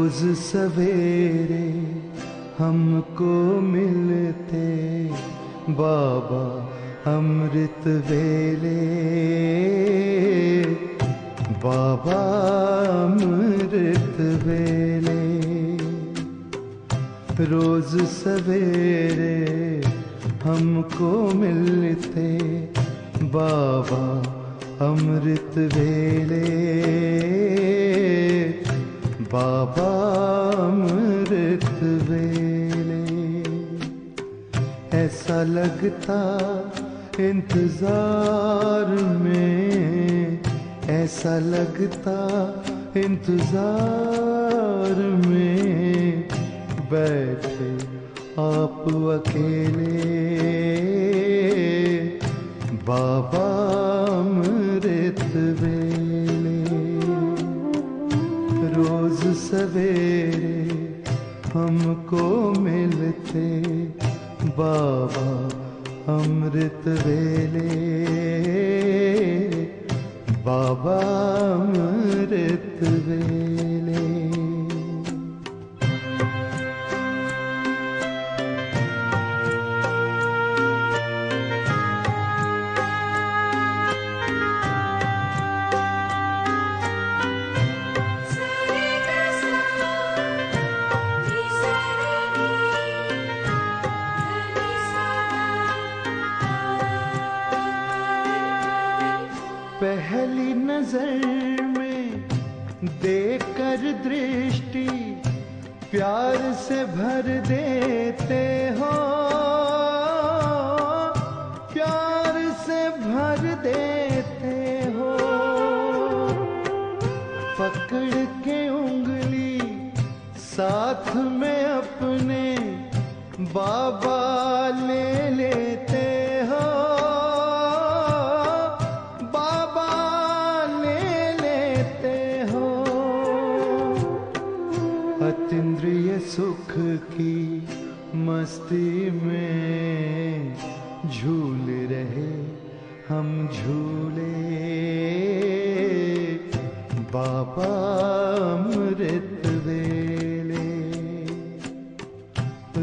रोज सवेरे हमको मिलते बाबा अमृत वेले, बाबा अमृत वेले। रोज सवेरे हमको मिलते बाबा अमृत वेले, बाबा अमृत वेले। ऐसा लगता इंतजार में, ऐसा लगता इंतजार में, बैठे आप अकेले बाबा अमृत वेले। रोज सवेरे हमको मिलते बाबा अमृत वेले, बाबा अमृत वेले। पहली नजर में देखकर दृष्टि प्यार से भर देते हो, प्यार से भर देते हो। पकड़ के उंगली साथ में अपने बाबा ले लेते हो, अतीन्द्रिय सुख की मस्ती में झूल रहे हम झूले बाबा अमृत वेले।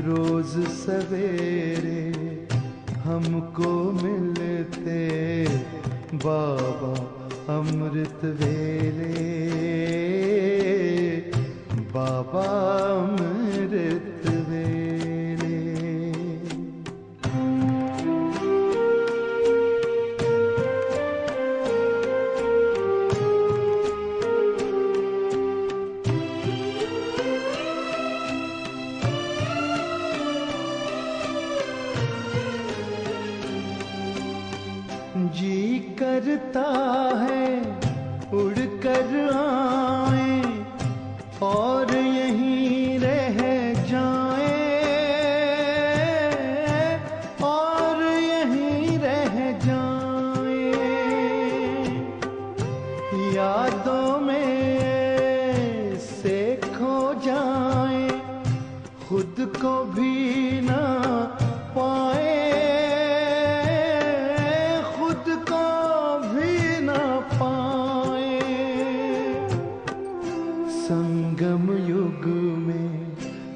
रोज सवेरे हमको मिलते बाबा अमृत वेले, बाबा अमृत वेले। जी करता है उड़कर आए और यहीं रह जाए, और यहीं रह जाए। यादों में से खो जाए, खुद को भी ना पाए, खुद को भी ना पाए। संगम युग में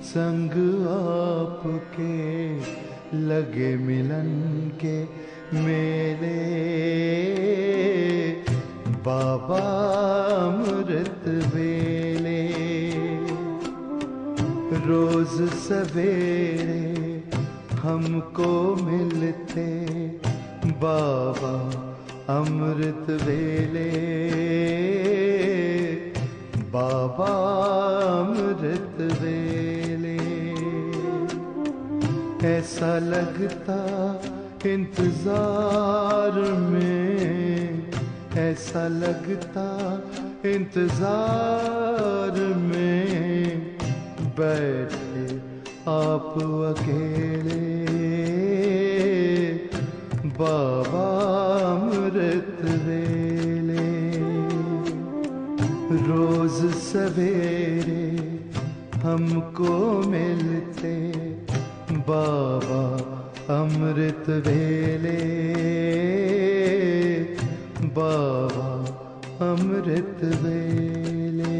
संग आपके लगे मिलन के मेले बाबा अमृत वेले। रोज सवेरे हमको मिलते बाबा अमृत वेले, बाबा अमृत वेले। ऐसा लगता इंतजार में, ऐसा लगता इंतजार में, बैठे आप अकेले बाबा अमृत वेले। रोज सवेरे हमको मिलते बाबा अमृत वेले, बाबा अमृत वेले।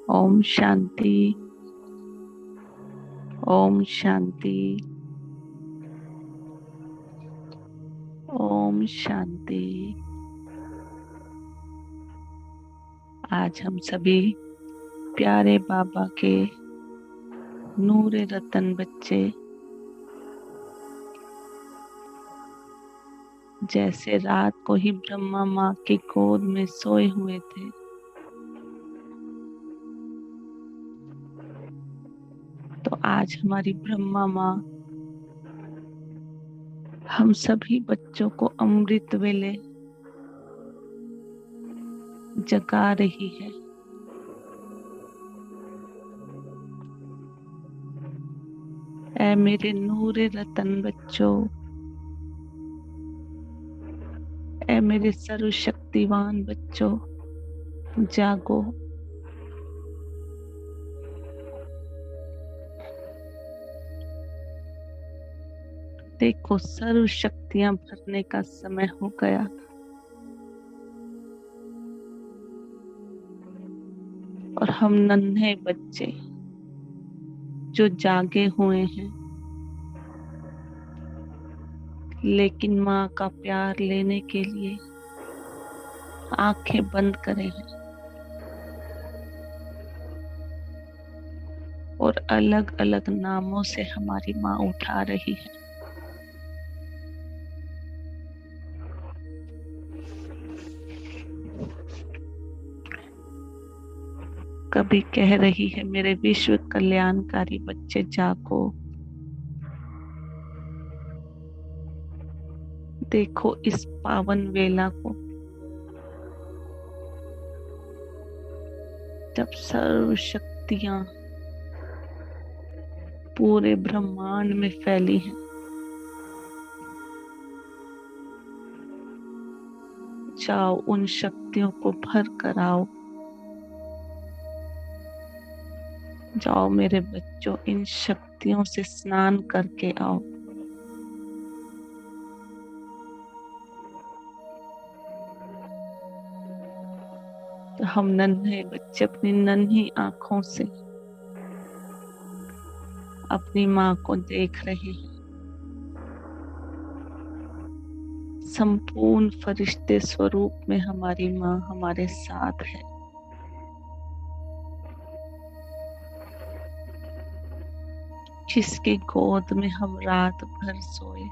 ओम शांति। ओम शांति। ओम शांति। आज हम सभी प्यारे बाबा के नूरे रतन बच्चे जैसे रात को ही ब्रह्मा माँ की गोद में सोए हुए थे, तो आज हमारी ब्रह्मा माँ हम सभी बच्चों को अमृत वेले जगा रही है। ऐ मेरे नूरे रतन बच्चों, ऐ मेरे सर्वशक्तिवान बच्चों, जागो। देखो, सर्व शक्तियां भरने का समय हो गया। और हम नन्हे बच्चे जो जागे हुए हैं, लेकिन माँ का प्यार लेने के लिए आंखें बंद करे हैं और अलग अलग नामों से हमारी माँ उठा रही है। कभी कह रही है, मेरे विश्व कल्याणकारी बच्चे जागो। देखो इस पावन वेला को, जब सर्व शक्तियां पूरे ब्रह्मांड में फैली हैं। जाओ, उन शक्तियों को भर कर आओ। जाओ मेरे बच्चों, इन शक्तियों से स्नान करके आओ। तो हम नन्हे बच्चे अपनी नन्ही आंखों से अपनी माँ को देख रहे हैं। संपूर्ण फरिश्ते स्वरूप में हमारी माँ हमारे साथ है। जिसकी गोद में हम रात भर सोए,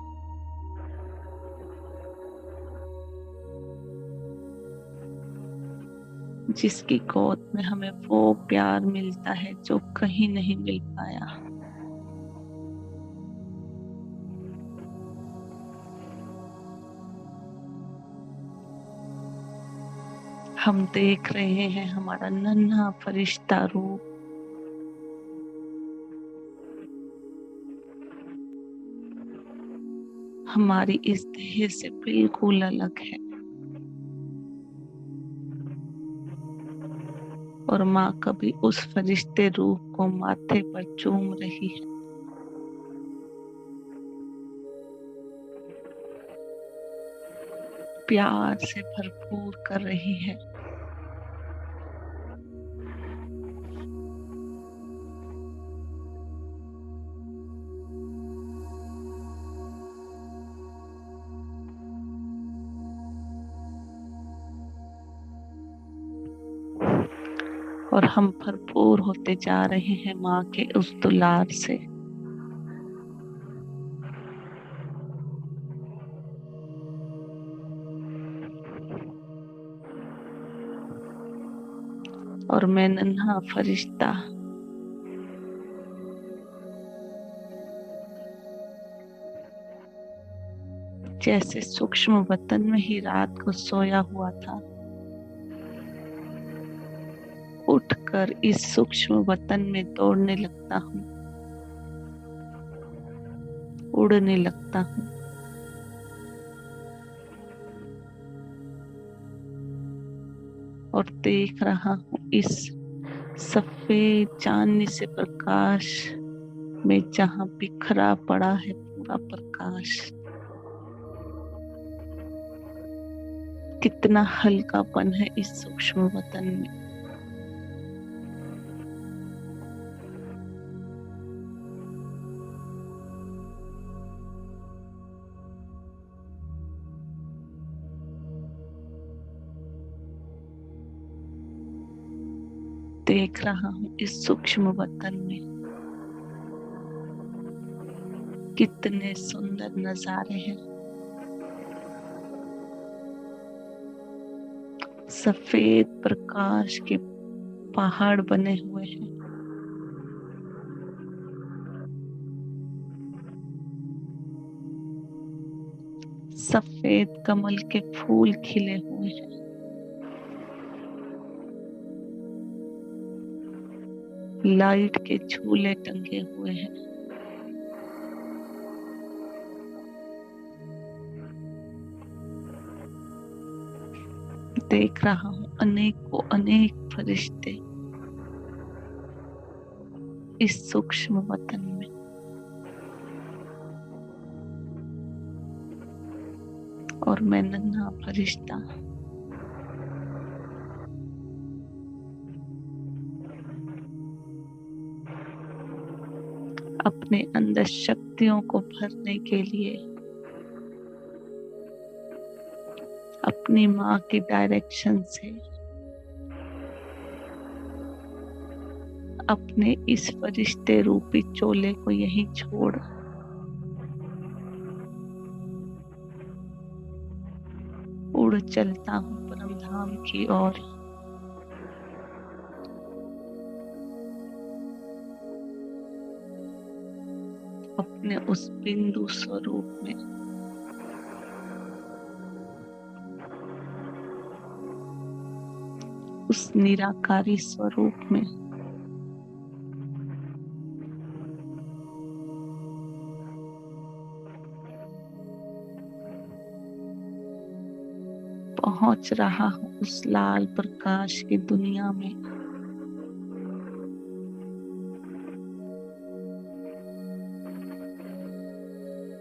जिसकी गोद में हमें वो प्यार मिलता है जो कहीं नहीं मिल पाया। हम देख रहे हैं हमारा नन्हा फरिश्ता रूप। हमारी इस देह से बिल्कुल अलग है। और माँ कभी उस फरिश्ते रूप को माथे पर चूम रही है। प्यार से भरपूर कर रही है। और हम भरपूर होते जा रहे हैं माँ के उस दुलार से। और मैं नन्हा फरिश्ता जैसे सूक्ष्म वतन में ही रात को सोया हुआ था, उठकर इस सूक्ष्म वतन में दौड़ने लगता हूँ, उड़ने लगता हूँ। और देख रहा हूँ इस सफेद चांदनी से प्रकाश में जहाँ बिखरा पड़ा है पूरा प्रकाश, कितना हल्कापन है इस सूक्ष्म वतन में। देख रहा हूँ इस सूक्ष्म वतन में कितने सुंदर नजारे हैं। सफेद प्रकाश के पहाड़ बने हुए हैं। सफेद कमल के फूल खिले हुए हैं। लाइट के झूले टंगे हुए हैं। देख रहा हूँ अनेक फरिश्ते इस सूक्ष्म वतन में। और मैं नन्हा फरिश्ता अपने अंदर शक्तियों को भरने के लिए अपनी माँ की डायरेक्शन से अपने इस फरिश्ते रूपी चोले को यहीं छोड़ उड़ चलता हूँ परम धाम की ओर। अपने उस बिंदु स्वरूप में उस निराकारी स्वरूप में पहुंच रहा हूँ उस लाल प्रकाश की दुनिया में।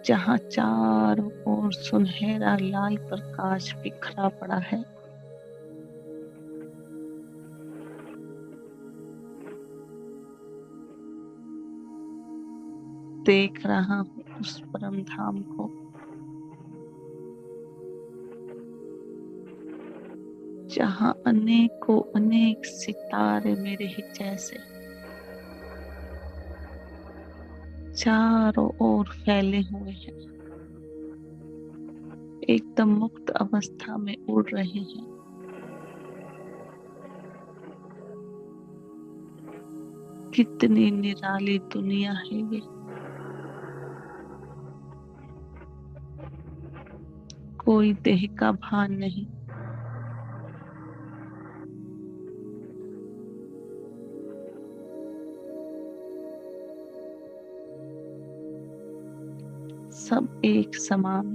जहाँ चारों ओर सुनहरा लाल प्रकाश बिखरा पड़ा है। देख रहा हूँ उस परम धाम को जहाँ अनेक सितारे मेरे ही जैसे चारों ओर फैले हुए हैं। एकदम मुक्त अवस्था में उड़ रहे हैं। कितनी निराली दुनिया है ये। कोई देह का भान नहीं। सब एक समान,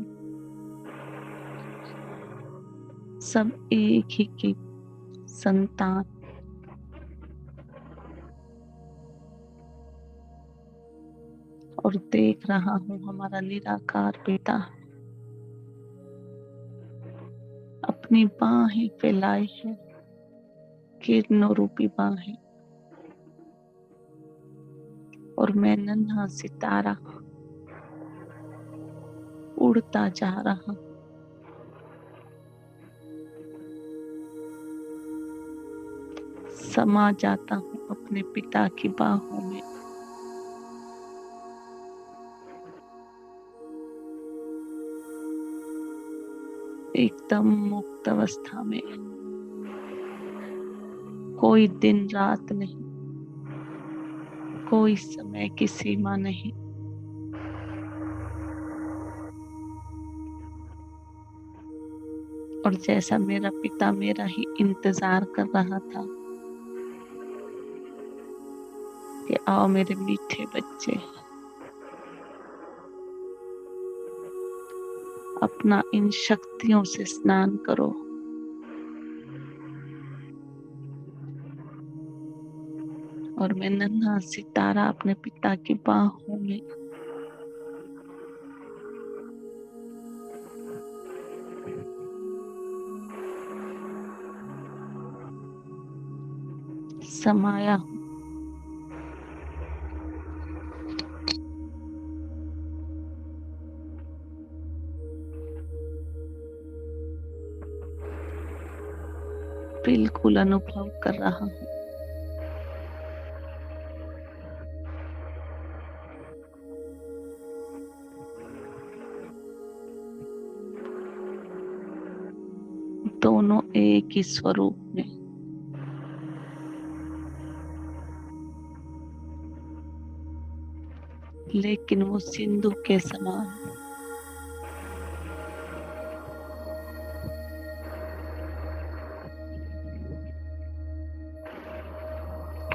सब एक ही की संतान। और देख रहा हूँ हमारा निराकार पिता अपनी बाहें फैलाए हैं, किरणों रूपी बाहें। और मैं नन्हा सितारा उड़ता जा रहा, समा जाता हूँ अपने पिता की बाहों में। एकदम मुक्त अवस्था में। कोई दिन रात नहीं, कोई समय की सीमा नहीं। और जैसा मेरा पिता मेरा ही इंतजार कर रहा था कि आओ मेरे मीठे बच्चे, अपना इन शक्तियों से स्नान करो। और मैं नन्हा सितारा अपने पिता की बाहों में समाया हूँ। बिल्कुल अनुभव कर रहा हूँ एक ही स्वरूप में। लेकिन वो सिंधु के समान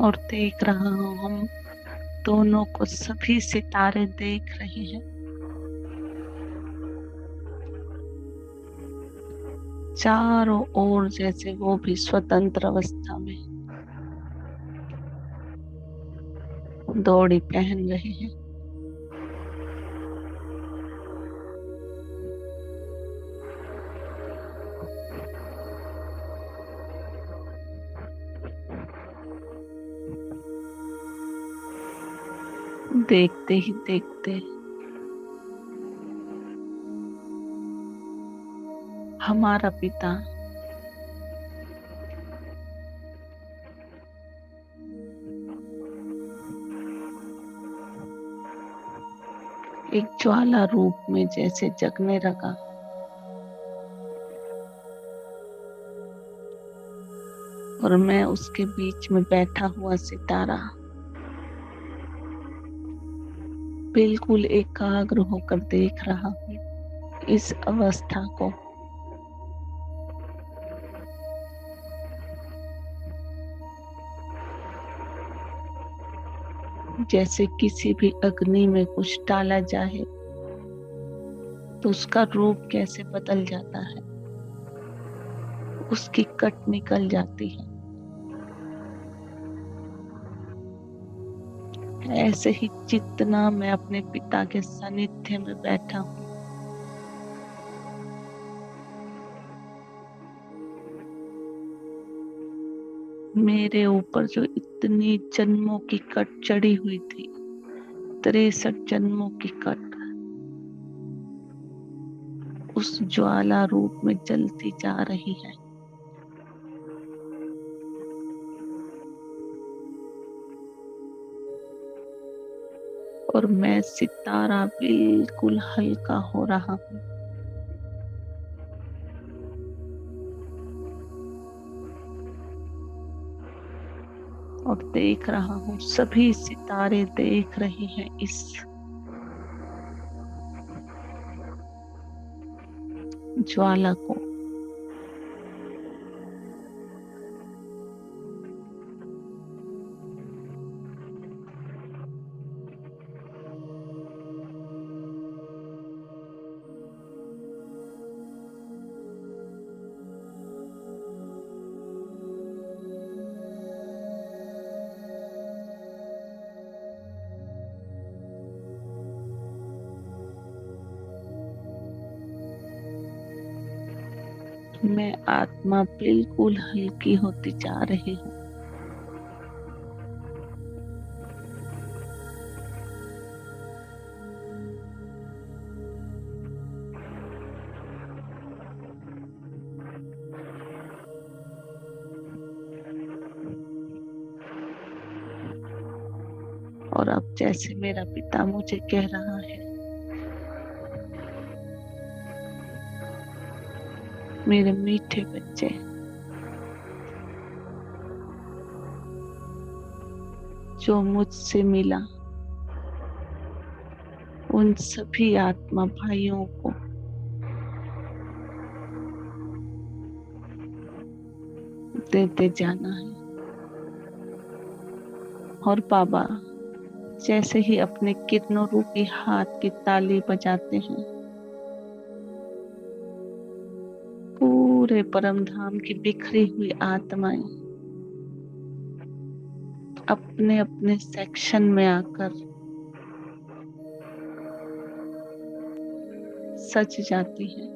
और देख रहा हूँ हम दोनों को सभी सितारे देख रहे हैं। चारों ओर जैसे वो भी स्वतंत्र अवस्था में दौड़ी पहन रहे हैं। देखते ही देखते हमारा पिता एक ज्वाला रूप में जैसे जगने लगा। और मैं उसके बीच में बैठा हुआ सितारा बिल्कुल एकाग्र होकर देख रहा हूँ इस अवस्था को। जैसे किसी भी अग्नि में कुछ डाला जाए तो उसका रूप कैसे बदल जाता है, उसकी कट निकल जाती है। ऐसे ही जितना मैं अपने पिता के सानिध्य में बैठा हूँ, मेरे ऊपर जो इतनी जन्मों की कट चढ़ी हुई थी, 63 जन्मों की कट, उस ज्वाला रूप में जलती जा रही है। और मैं सितारा बिल्कुल हल्का हो रहा हूँ। और देख रहा हूँ सभी सितारे देख रहे हैं इस ज्वाला को। मैं आत्मा बिल्कुल हल्की होती जा रही हूँ। और अब जैसे मेरा पिता मुझे कह रहा है, मेरे मीठे बच्चे, जो मुझसे मिला उन सभी आत्मा भाइयों को देते जाना है। और बाबा जैसे ही अपने किरणों रूपी हाथ की ताली बजाते हैं, पूरे परम धाम की बिखरी हुई आत्माएं अपने अपने सेक्शन में आकर सज जाती है।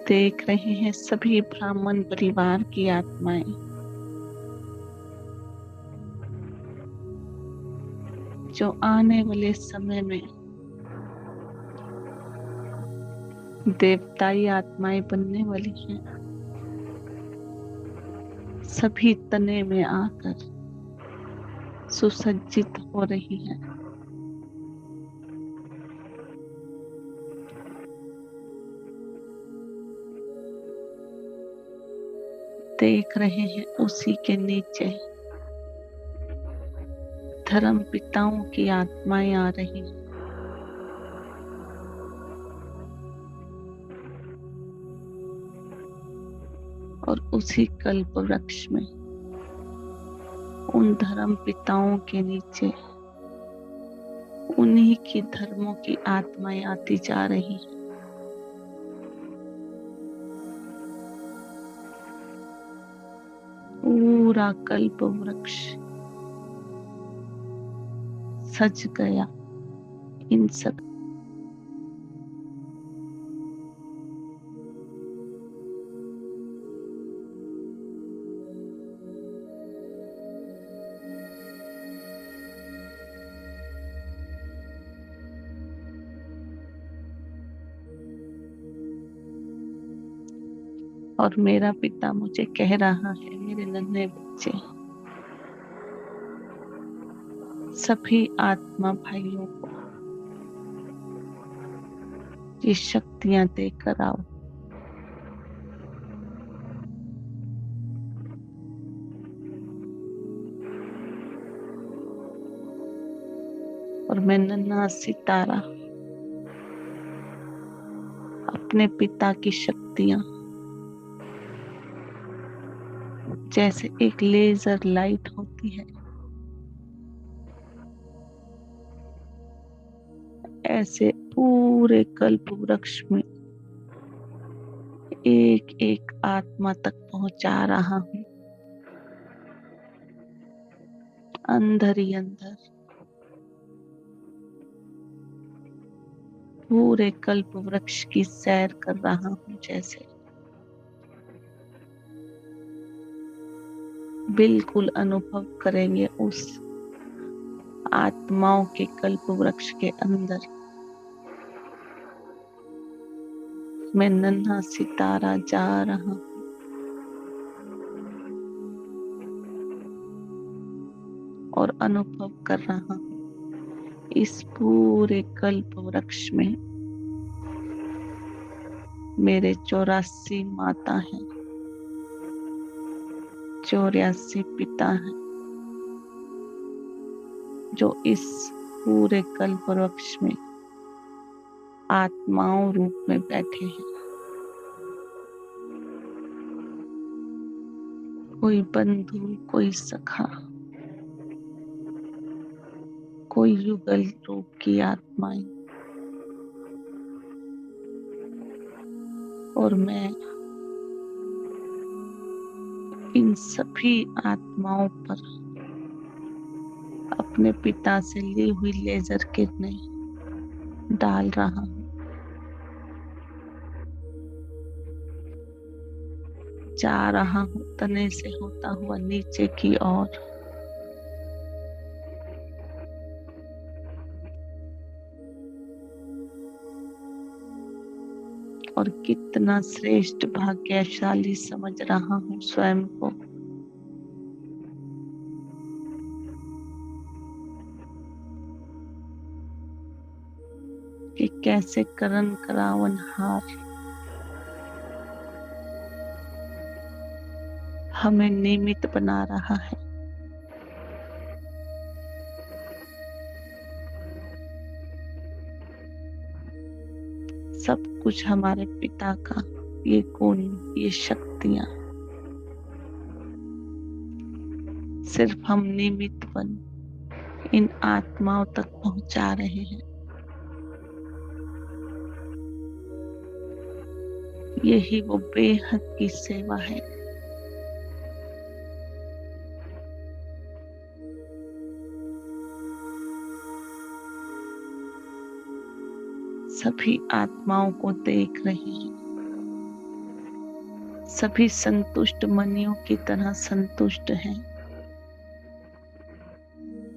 देख रहे हैं सभी ब्राह्मण परिवार की आत्माएं जो आने वाले समय में देवताई आत्माएं बनने वाली हैं, सभी तने में आकर सुसज्जित हो रही हैं। देख रहे हैं उसी के नीचे धर्म पिताओं की आत्माएं आ रही हैं। और उसी कल्प वृक्ष में उन धर्म पिताओं के नीचे उन्हीं की धर्मों की आत्माएं आती जा रही हैं। पूरा कल्प वृक्ष सज गया इन सब और मेरा पिता मुझे कह रहा है, मेरे नन्हे बच्चे, सभी आत्मा भाइयों को ये शक्तियां देकर आओ। और मैं नन्हा सितारा अपने पिता की शक्तियां जैसे एक लेजर लाइट होती है, ऐसे पूरे कल्प वृक्ष में एक एक आत्मा तक पहुंचा रहा हूं, अंदर ही अंदर। पूरे कल्प वृक्ष की सैर कर रहा हूं, जैसे बिल्कुल अनुभव करेंगे उस आत्माओं के कल्प वृक्ष के अंदर। मैं नन्हा सितारा जा रहा हूं और अनुभव कर रहा हूं इस पूरे कल्प वृक्ष में मेरे 84 माता हैं, 84 पिता हैं, जो इस पूरे कल्प वृक्ष में आत्माओं रूप में बैठे हैं। कोई बंधु, कोई सखा, कोई युगल रूप की आत्माएं, और मैं इन सभी आत्माओं पर अपने पिता से ली हुई लेजर किरणें डाल रहा हूं। जा रहा हूं तने से होता हुआ नीचे की ओर। और कितना श्रेष्ठ भाग्यशाली समझ रहा हूं स्वयं को। कि कैसे करण करावन हार हमें निमित्त बना रहा है। सब कुछ हमारे पिता का, ये गुण, ये शक्तियां, सिर्फ हम निमित्त बन इन आत्माओं तक पहुंचा रहे हैं। यही वो बेहद की सेवा है। सभी आत्माओं को देख रहे हैं, सभी संतुष्ट मनियों की तरह संतुष्ट हैं,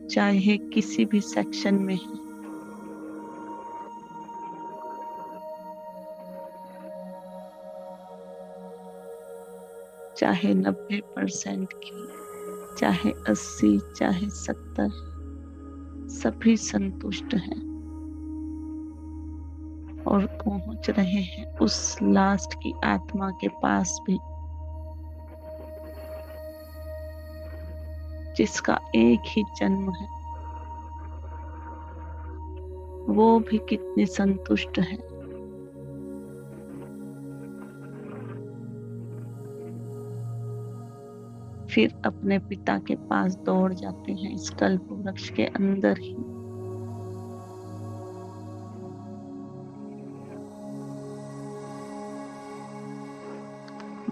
चाहे किसी भी सेक्शन में है। चाहे 90% की, चाहे 80, चाहे 70, सभी संतुष्ट हैं और पहुंच रहे हैं उस लास्ट की आत्मा के पास भी, जिसका एक ही जन्म है, वो भी कितनी संतुष्ट है। फिर अपने पिता के पास दौड़ जाते हैं इस कल्प वृक्ष के अंदर ही।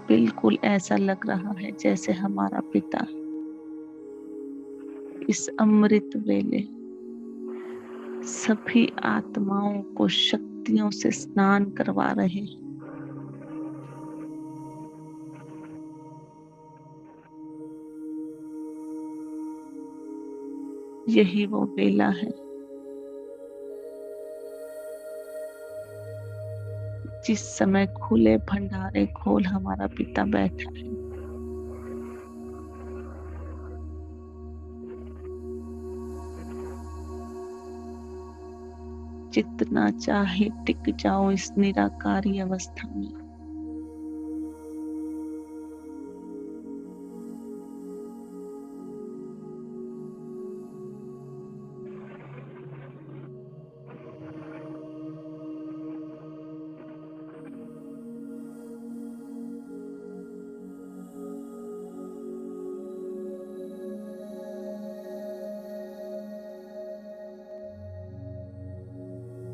बिल्कुल ऐसा लग रहा है जैसे हमारा पिता इस अमृत वेले सभी आत्माओं को शक्तियों से स्नान करवा रहे हैं। यही वो वेला है जिस समय खुले भंडारे खोल हमारा पिता बैठा है। जितना चाहे टिक जाओ इस निराकारी अवस्था में।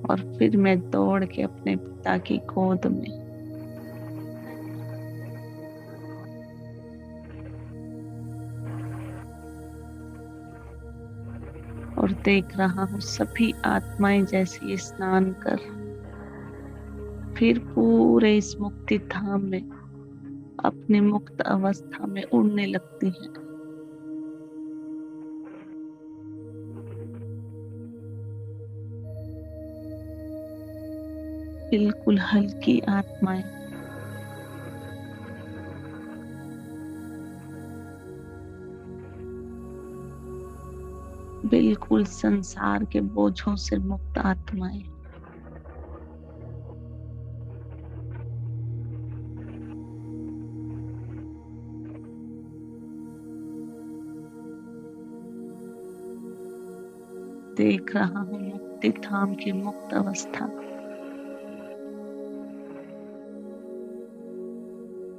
और फिर मैं दौड़ के अपने पिता की गोद में और देख रहा हूँ सभी आत्माएं जैसे स्नान कर फिर पूरे इस मुक्ति धाम में अपनी मुक्त अवस्था में उड़ने लगती हैं। बिल्कुल हल्की आत्माएं, बिल्कुल संसार के बोझों से मुक्त आत्माएं। देख रहा हूँ मुक्ति धाम की मुक्त अवस्था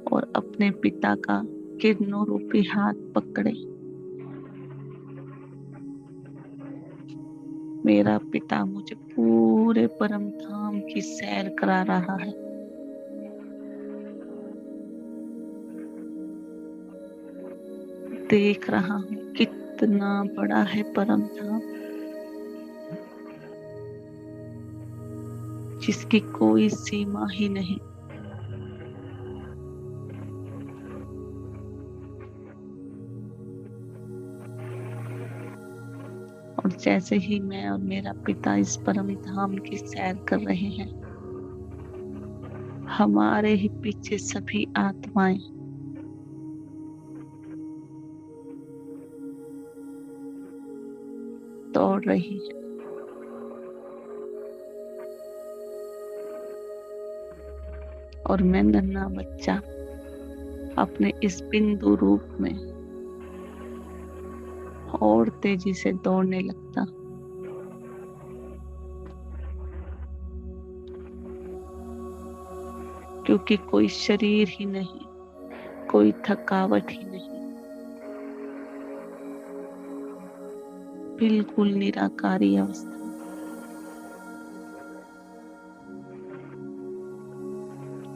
और अपने पिता का किरणों रूपी हाथ पकड़े मेरा पिता मुझे पूरे परम धाम की सैर करा रहा है। देख रहा हूँ कितना बड़ा है परम धाम, जिसकी कोई सीमा ही नहीं। और जैसे ही मैं और मेरा पिता इस परम धाम की सैर कर रहे हैं, हमारे ही पीछे सभी आत्माएं दौड़ रही है। और मैं नन्हा बच्चा अपने इस बिंदु रूप में और तेजी से दौड़ने लगता। क्योंकि कोई शरीर ही नहीं, कोई थकावट ही नहीं, बिल्कुल निराकारी अवस्था।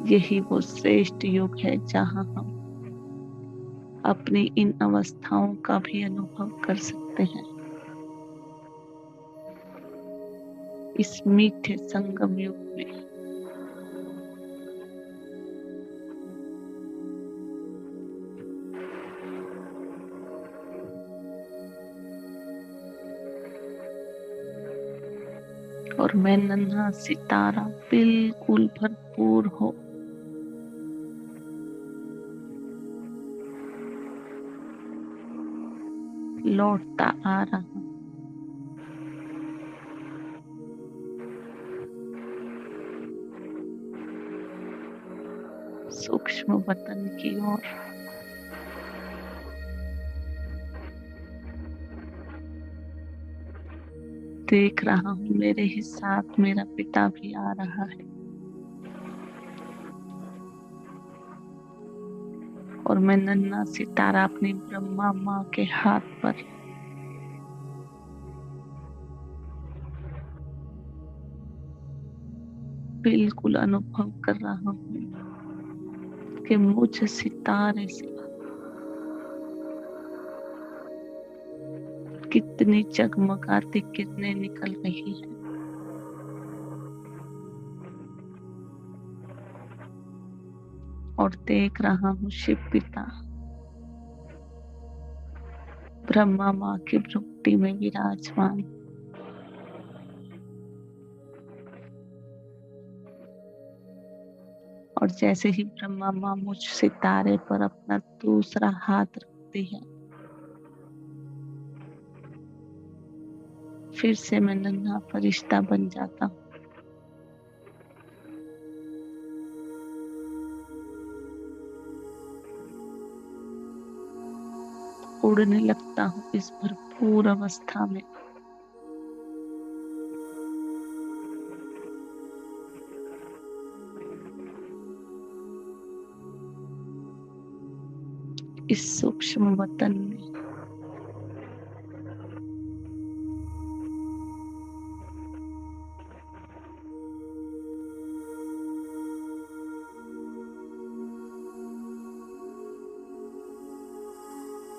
यही वो श्रेष्ठ युग है जहां हम अपनी इन अवस्थाओं का भी अनुभव कर सकते हैं। इस मीठे संगम युग में और मैं नन्हा सितारा बिल्कुल भरपूर हो लौटता आ रहा हूं। सूक्ष्म वतन की ओर। देख रहा हूँ मेरे ही साथ मेरा पिता भी आ रहा है और मैं नन्हा सितारा अपनी ब्रह्मा माँ के हाथ पर बिल्कुल अनुभव कर रहा हूँ कि मुझ सितारे से कितनी जगमगाती किरणें निकल रही है और देख रहा हूँ शिव पिता ब्रह्मा माँ की भ्रुकुटी में विराजमान और जैसे ही ब्रह्मा माँ मुझ सितारे पर अपना दूसरा हाथ रखती है फिर से मैं नन्हा फरिश्ता बन जाता हूँ उड़ने लगता हूँ इस भरपूर अवस्था में इस सूक्ष्म वतन में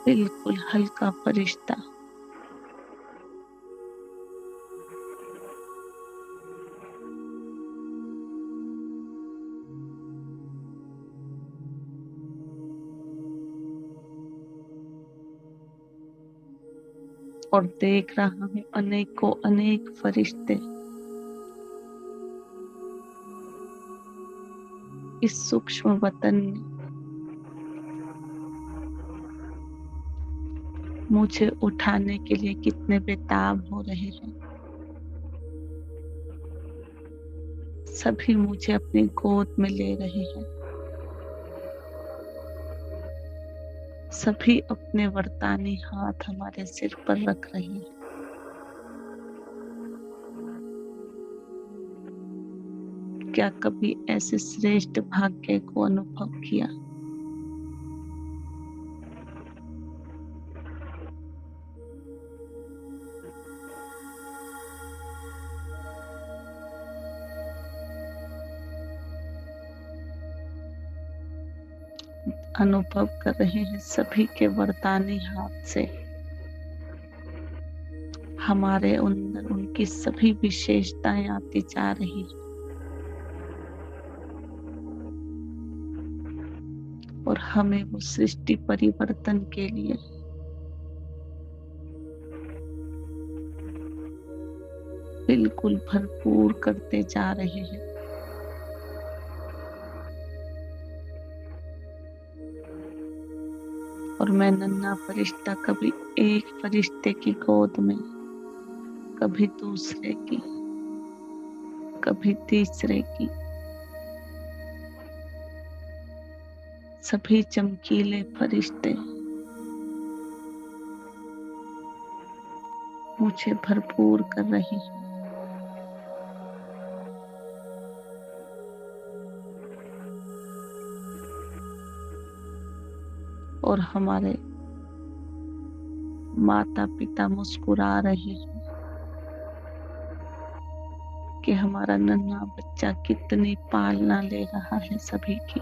बिल्कुल हल्का फरिश्ता और देख रहा हूँ अनेकों अनेक फरिश्ते इस सूक्ष्म वतन में मुझे उठाने के लिए कितने बेताब हो रहे हैं सभी मुझे अपनी गोद में ले रहे हैं सभी अपने वरदानी हाथ हमारे सिर पर रख रहे हैं क्या कभी ऐसे श्रेष्ठ भाग्य को अनुभव किया अनुभव कर रहे हैं सभी के वरदानी हाथ से हमारे अंदर उनकी सभी विशेषताएं आती जा रही है और हमें वो सृष्टि परिवर्तन के लिए बिल्कुल भरपूर करते जा रहे हैं और मैं नन्हा फरिश्ता कभी एक फरिश्ते की गोद में कभी दूसरे की कभी तीसरे की सभी चमकीले फरिश्ते मुझे भरपूर कर रही हैं और हमारे माता पिता मुस्कुरा रहे हैं कि हमारा नन्हा बच्चा कितनी पालना ले रहा है सभी की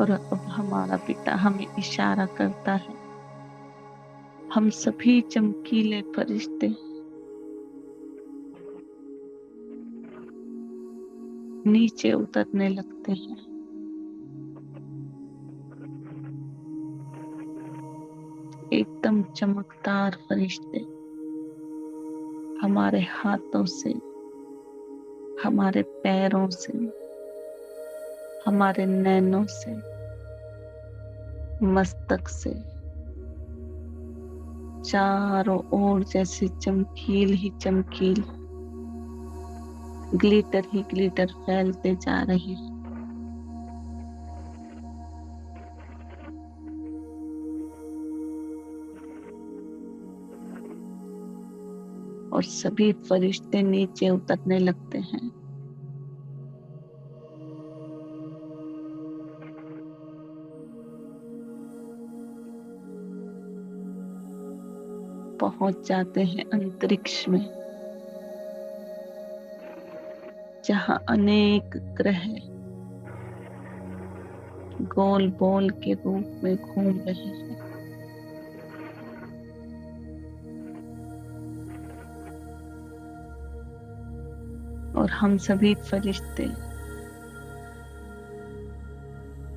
और अब हमारा पिता हमें इशारा करता है हम सभी चमकीले फरिश्ते नीचे उतरने लगते हैं एकदम चमकदार फरिश्ते हमारे हाथों से हमारे पैरों से हमारे नैनों से मस्तक से चारों ओर जैसे चमकील ही चमकील, ग्लिटर ही ग्लिटर फैलते जा रहे हैं। और सभी फरिश्ते नीचे उतरने लगते हैं। पहुंच जाते हैं अंतरिक्ष में, जहां अनेक ग्रह गोल बॉल के रूप में घूम रहे हैं। और हम सभी फरिश्ते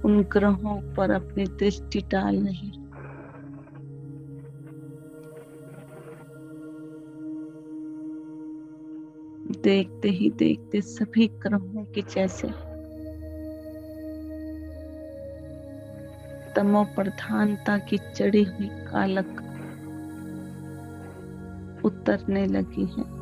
उन ग्रहों पर अपनी दृष्टि डाल रहे हैं। देखते ही देखते सभी ग्रहों की जैसे तमो प्रधानता की चढ़ी हुई कालक उतरने लगी है।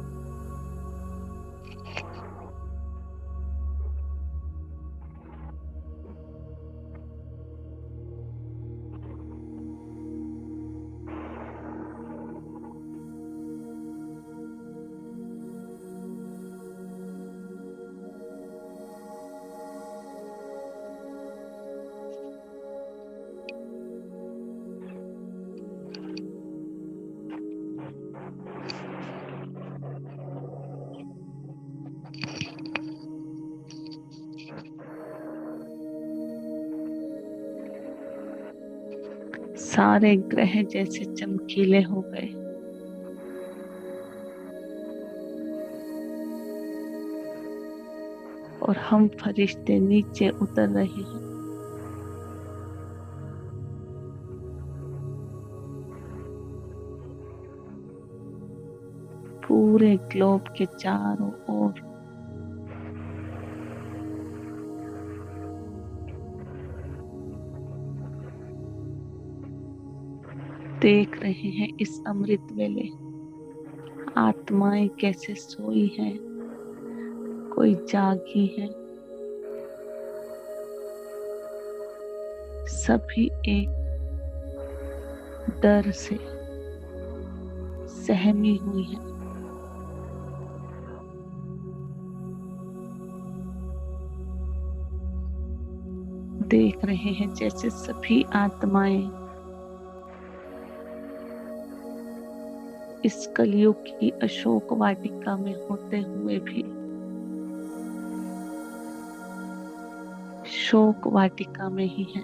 सारे ग्रह जैसे चमकीले हो गए। और हम फरिश्ते नीचे उतर रहे हैं। पूरे ग्लोब के चारों ओर देख रहे हैं इस अमृत वेले आत्माएं कैसे सोई हैं, कोई जागी है। सभी एक डर से सहमी हुई है। देख रहे हैं जैसे सभी आत्माएं इस कलयुग की अशोक वाटिका में होते हुए भी शोक वाटिका में ही है।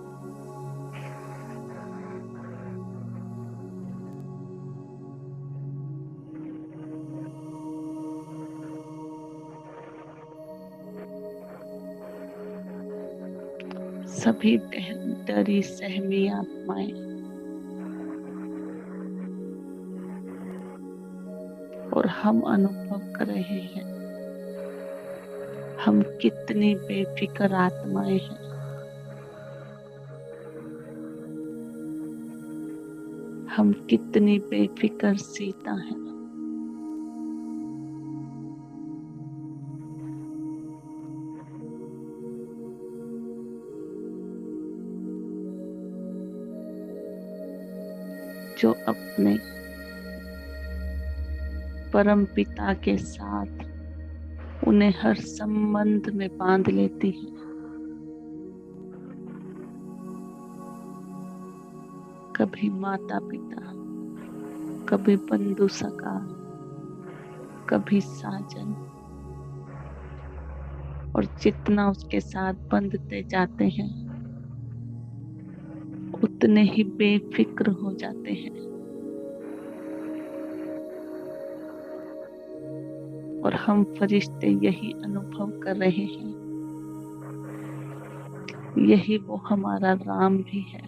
सभी डरी सहमी आत्माएं और हम अनुभव कर रहे हैं हम कितनी बेफिक्र आत्माएं हैं। हम कितनी बेफिक्र सीता हैं। जो अपने परम पिता के साथ उन्हें हर संबंध में बांध लेती है। कभी माता पिता, कभी बंधु सखा, कभी साजन, और जितना उसके साथ बंधते जाते हैं उतने ही बेफिक्र हो जाते हैं। और हम फरिश्ते यही अनुभव कर रहे हैं। यही वो हमारा राम भी है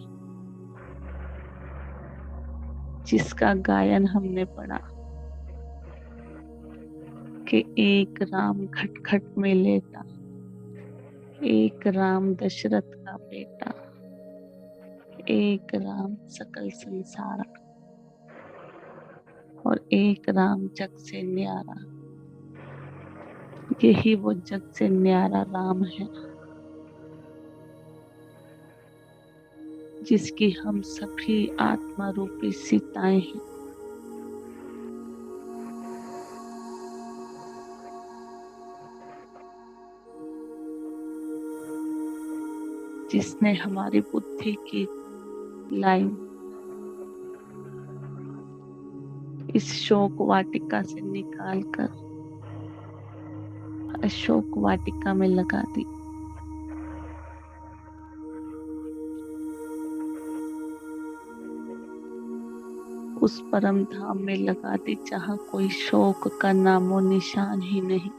जिसका गायन हमने पढ़ा कि एक राम खटखट में लेटा, एक राम दशरथ का बेटा, एक राम सकल संसार और एक राम जग से न्यारा। यही वो जग से न्यारा राम है जिसकी हम सभी आत्मा रूपी सीताएं हैं। जिसने हमारी बुद्धि की लाइन इस शोक वाटिका से निकालकर अशोक वाटिका में लगा दी। उस परम धाम में लगा दी जहाँ कोई शोक का नामो निशान ही नहीं।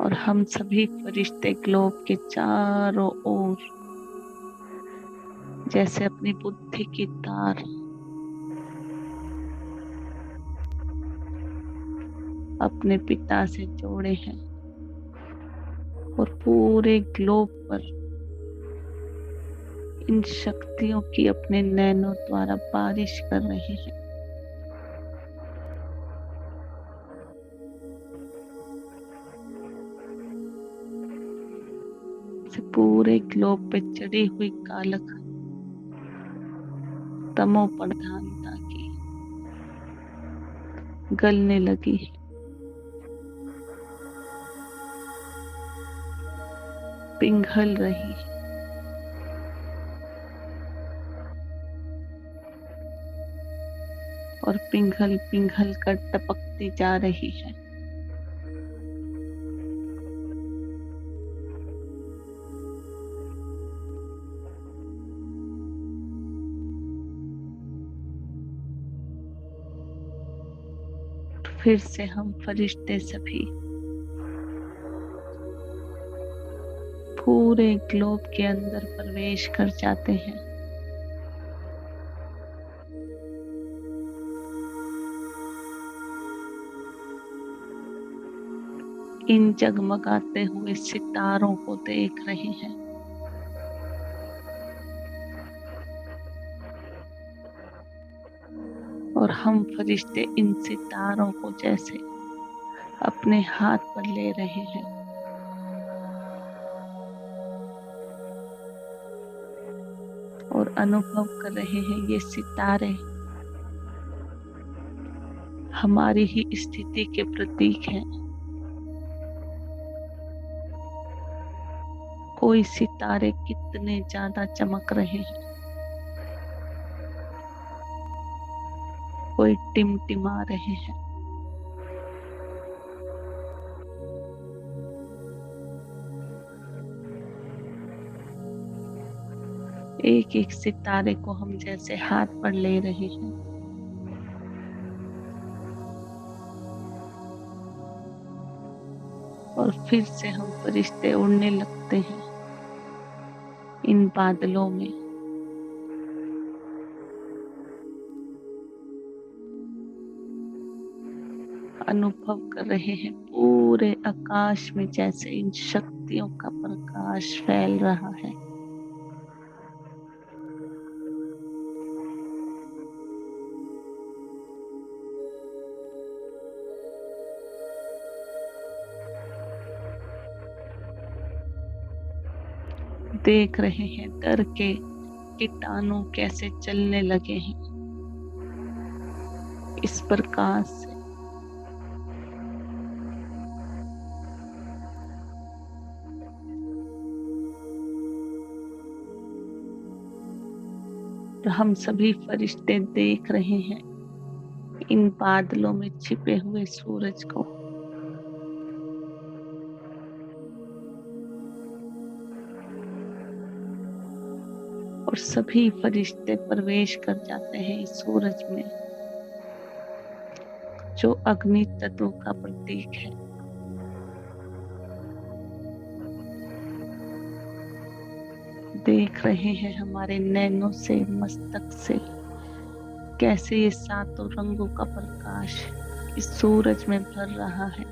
और हम सभी फरिश्ते ग्लोब के चारों ओर जैसे अपनी बुद्धि की तार अपने पिता से जोड़े हैं और पूरे ग्लोब पर इन शक्तियों की अपने नैनों द्वारा बारिश कर रहे हैं। पूरे ग्लोब पे चढ़ी हुई कालक तमो प्रधानता की गलने लगी है, पिघल रही है और पिघल पिघल कर टपकती जा रही है। फिर से हम फरिश्ते सभी पूरे ग्लोब के अंदर प्रवेश कर जाते हैं। इन जगमगाते हुए सितारों को देख रहे हैं। और हम फरिश्ते इन सितारों को जैसे अपने हाथ पर ले रहे हैं और अनुभव कर रहे हैं ये सितारे हमारी ही स्थिति के प्रतीक हैं। कोई सितारे कितने ज्यादा चमक रहे हैं, कोई टिमटिमा रहे हैं। एक एक सितारे को हम जैसे हाथ पर ले रहे हैं और फिर से हम फरिश्ते उड़ने लगते हैं इन बादलों में। अनुभव कर रहे हैं पूरे आकाश में जैसे इन शक्तियों का प्रकाश फैल रहा है। देख रहे हैं डर के कीटाणु कैसे चलने लगे हैं इस प्रकाश से। तो हम सभी फरिश्ते देख रहे हैं इन बादलों में छिपे हुए सूरज को। और सभी फरिश्ते प्रवेश कर जाते हैं इस सूरज में जो अग्नि तत्व का प्रतीक है। देख रहे हैं हमारे नैनों से, मस्तक से, कैसे ये सातों रंगों का प्रकाश इस सूरज में भर रहा है।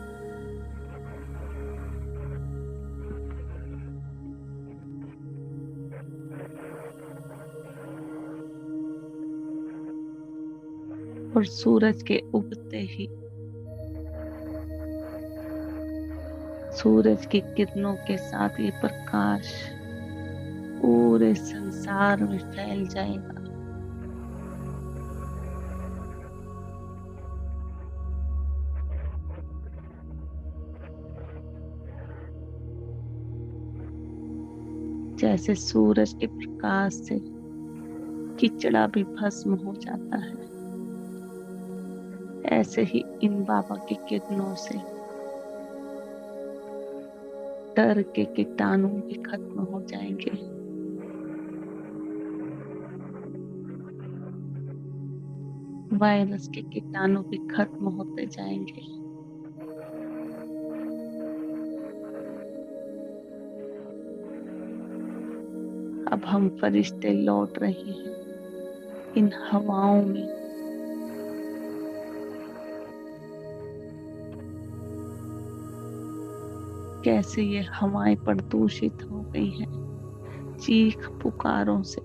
और सूरज के उगते ही सूरज की किरणों के साथ ये प्रकाश पूरे संसार में फैल जाएगा। जैसे सूरज के प्रकाश से कीचड़ा भी भस्म हो जाता है, ऐसे ही इन बाबा की किरणों से डर के कीटाणु भी खत्म हो जाएंगे। वायरस के कीटाणु भी खत्म होते जाएंगे। अब हम फरिश्ते लौट रहे हैं इन हवाओं में। कैसे ये हवाएं प्रदूषित हो गई हैं चीख पुकारों से।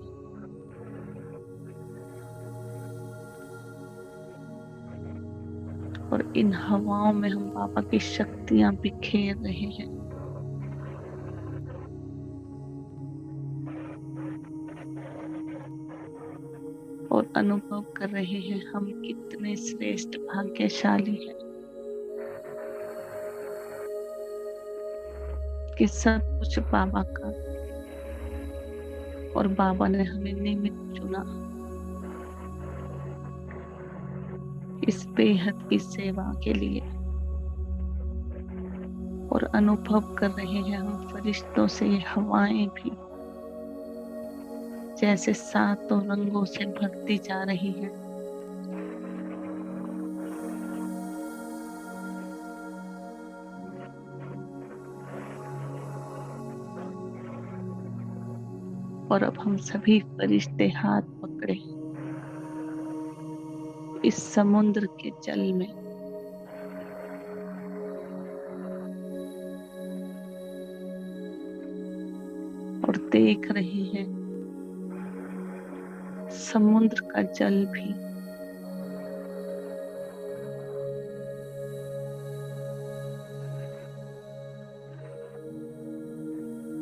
और इन हवाओं में हम बाबा की शक्तियां बिखेर रहे हैं। और अनुभव कर रहे हैं हम कितने श्रेष्ठ भाग्यशाली हैं कि सब कुछ बाबा का, और बाबा ने हमें निमित्त चुना इस बेहद की सेवा के लिए। और अनुभव कर रहे हैं हम फरिश्तों से ये हवाएं भी जैसे सातों रंगों से भरती जा रही हैं। और अब हम सभी फरिश्ते हाथ पकड़े इस समुद्र के जल में और देख रहे हैं समुद्र का जल भी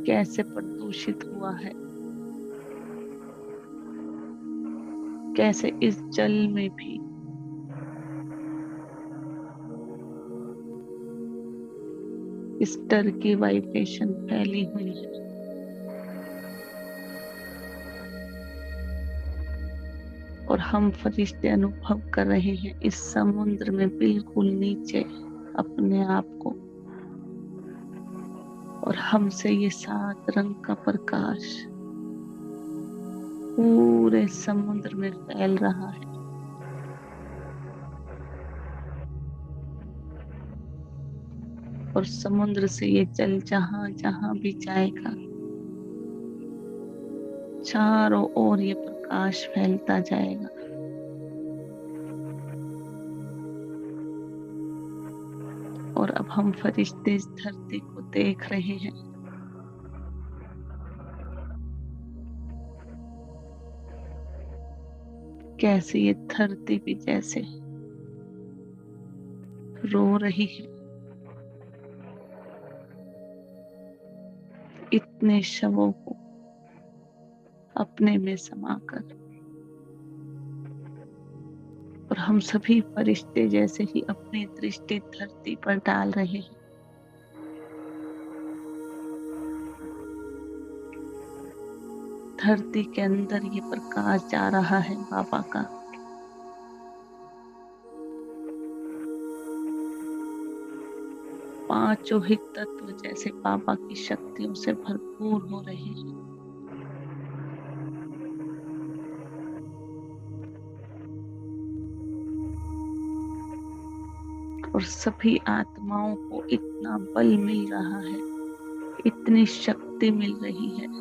कैसे प्रदूषित हुआ है, कैसे इस जल में भी इस डर की वाइब्रेशन फैली हुई है। और हम फरिश्ते अनुभव कर रहे हैं इस समुद्र में बिल्कुल नीचे अपने आप को, और हमसे ये सात रंग का प्रकाश पूरे समुद्र में फैल रहा है। और समुद्र से ये जल जहां जहां भी जाएगा चारों ओर ये प्रकाश फैलता जाएगा। और अब हम फरिश्ते इस धरती को देख रहे हैं कैसे ये धरती भी जैसे रो रही है इतने शवों को अपने में समाकर। और हम सभी फरिश्ते जैसे ही अपनी दृष्टि धरती पर डाल रहे हैं, धरती के अंदर ये प्रकाश जा रहा है बाबा का। पांचों ही तत्व जैसे बाबा की शक्तियों से भरपूर हो रहे हैं। और सभी आत्माओं को इतना बल मिल रहा है, इतनी शक्ति मिल रही है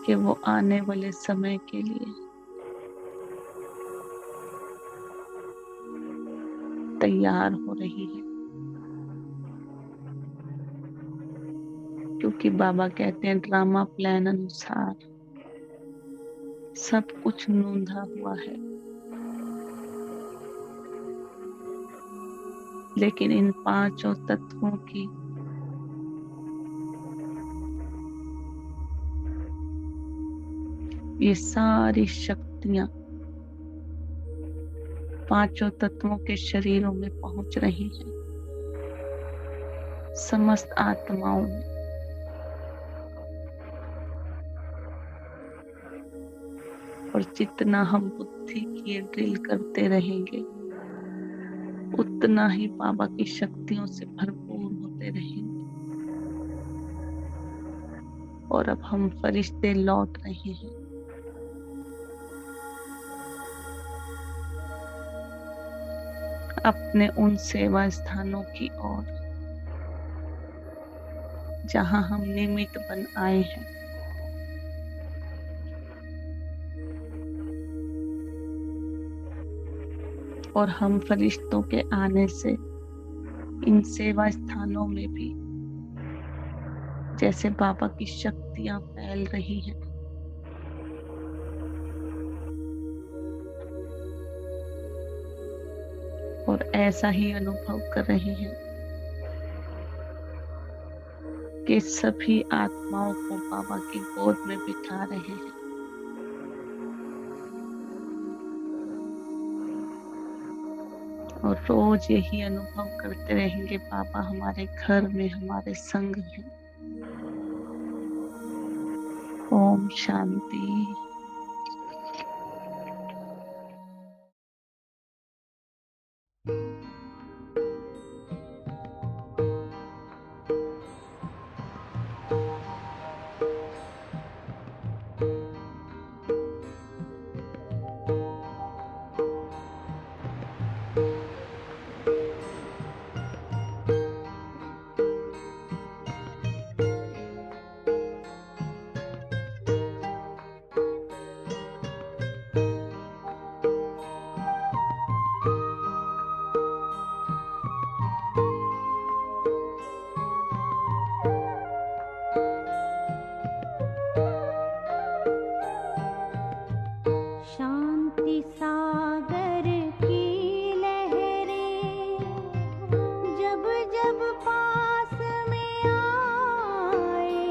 कि वो आने वाले समय के लिए तैयार हो रही है। क्योंकि बाबा कहते हैं ड्रामा प्लान अनुसार सब कुछ नूंधा हुआ है, लेकिन इन पांचों तत्वों की ये सारी शक्तियां पांचों तत्वों के शरीरों में पहुंच रही हैं, समस्त आत्माओं में। और जितना हम बुद्धि की ड्रिल करते रहेंगे उतना ही बाबा की शक्तियों से भरपूर होते रहेंगे। और अब हम फरिश्ते लौट रहे हैं। अपने उन सेवा स्थानों की ओर जहां हम निमित्त बन आए हैं। और हम फरिश्तों के आने से इन सेवा स्थानों में भी जैसे बाबा की शक्तियां फैल रही हैं, और ऐसा ही अनुभव कर रहे हैं कि सभी आत्माओं को बाबा की गोद में बिठा रहे हैं। और रोज यही अनुभव करते रहेंगे बाबा हमारे घर में हमारे संग हैं। ओम शांति। शांति सागर की लहरें जब जब पास में आए,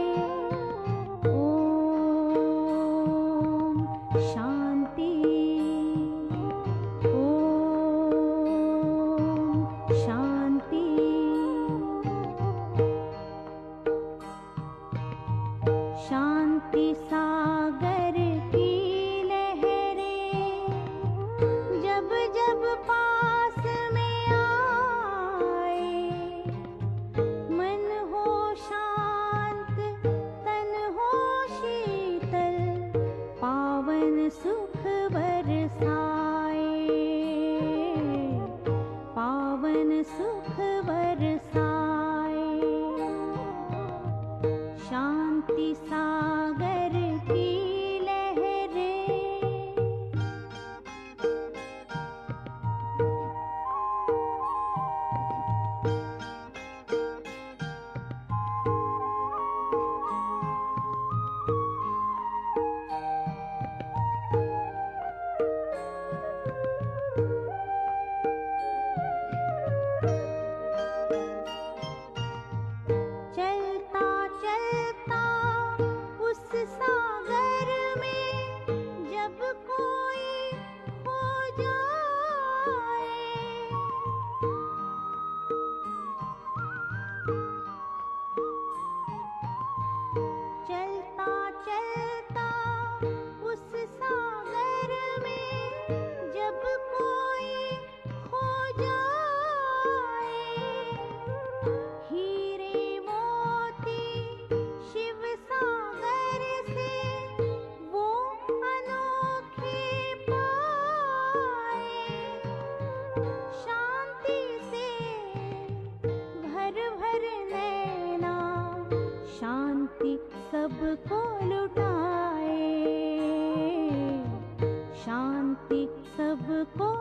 ओम शांति, ओम शांति। शांति सागर की जब जब पास में आए, मन हो शांत तन हो शीतल, पावन सुख बरसाए, पावन सुख बरसाए। शांति सागर की चलता चलता उस सागर में जब कोई खो जाए, चलता चलता उस सागर में जब कोई खो जाए, हीरे मोती शिव सागर से वो अनोखे पाए, शांति से भर भर नैना शांति सबको लुटाए, को